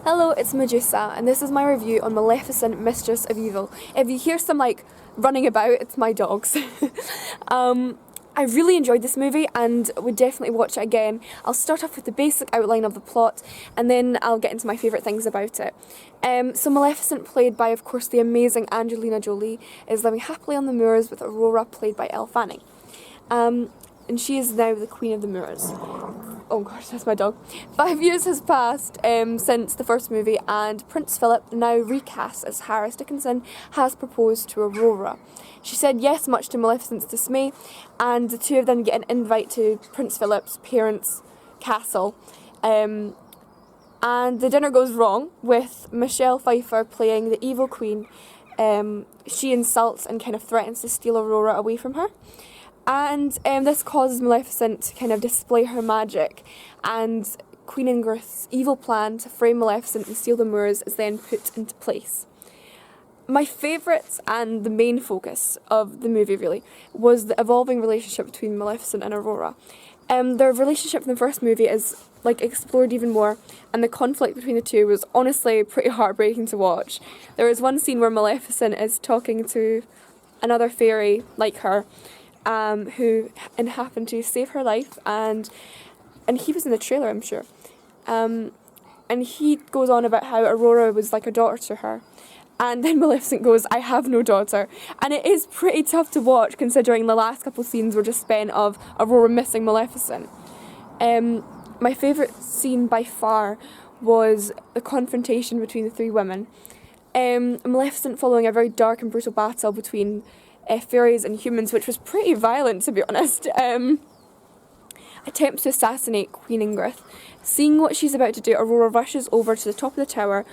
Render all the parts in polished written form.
Hello, it's Medusa, and this is my review on Maleficent, Mistress of Evil. If you hear some running about, it's my dogs. I really enjoyed this movie and would definitely watch it again. I'll start off with the basic outline of the plot and then I'll get into my favourite things about it. So Maleficent, played by of course the amazing Angelina Jolie, is living happily on the moors with Aurora, played by Elle Fanning. And she is now the Queen of the Moors. Oh gosh, that's my dog. 5 years has passed since the first movie, and Prince Philip, now recast as Harris Dickinson, has proposed to Aurora. She said yes, much to Maleficent's dismay, and the two of them get an invite to Prince Philip's parents' castle. And the dinner goes wrong, with Michelle Pfeiffer playing the evil queen. She insults and kind of threatens to steal Aurora away from her. And this causes Maleficent to kind of display her magic, and Queen Ingrid's evil plan to frame Maleficent and steal the moors is then put into place. My favourite and the main focus of the movie really was the evolving relationship between Maleficent and Aurora. Their relationship in the first movie is explored even more, and the conflict between the two was honestly pretty heartbreaking to watch. There is one scene where Maleficent is talking to another fairy like her, who happened to save her life, and he was in the trailer, I'm sure. And he goes on about how Aurora was like a daughter to her. And then Maleficent goes, "I have no daughter." And it is pretty tough to watch, considering the last couple scenes were just spent of Aurora missing Maleficent. My favourite scene by far was the confrontation between the three women. Maleficent following a very dark and brutal battle between fairies and humans, which was pretty violent, to be honest, attempts to assassinate Queen Ingrid. Seeing what she's about to do, Aurora rushes over to the top of the tower,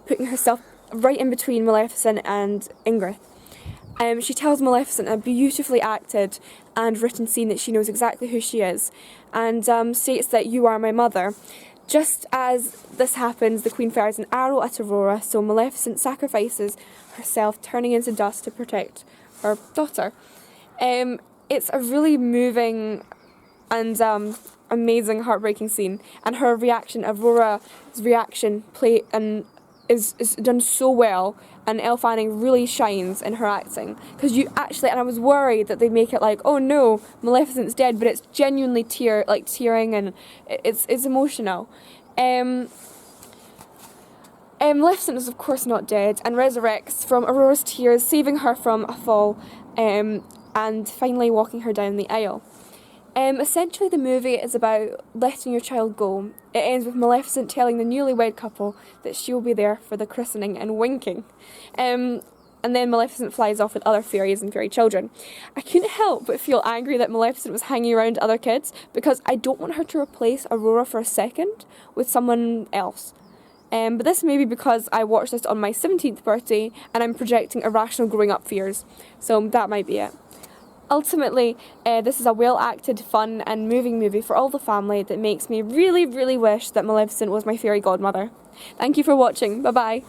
putting herself right in between Maleficent and Ingrid. She tells Maleficent a beautifully acted and written scene that she knows exactly who she is, and states that "you are my mother." Just as this happens, the Queen fires an arrow at Aurora, so Maleficent sacrifices herself, turning into dust to protect her daughter. It's a really moving and amazing, heartbreaking scene, and her reaction, Aurora's reaction, is done so well, and Elle Fanning really shines in her acting, because you actually, and I was worried that they make it like, oh no, Maleficent's dead, but it's genuinely tearing, and it's emotional. Maleficent is of course not dead and resurrects from Aurora's tears, saving her from a fall, and finally walking her down the aisle. Essentially the movie is about letting your child go. It ends with Maleficent telling the newlywed couple that she will be there for the christening and winking. And then Maleficent flies off with other fairies and fairy children. I couldn't help but feel angry that Maleficent was hanging around other kids, because I don't want her to replace Aurora for a second with someone else. But this may be because I watched this on my 17th birthday and I'm projecting irrational growing up fears, so that might be it. Ultimately, this is a well-acted, fun and moving movie for all the family that makes me really, really wish that Maleficent was my fairy godmother. Thank you for watching. Bye-bye.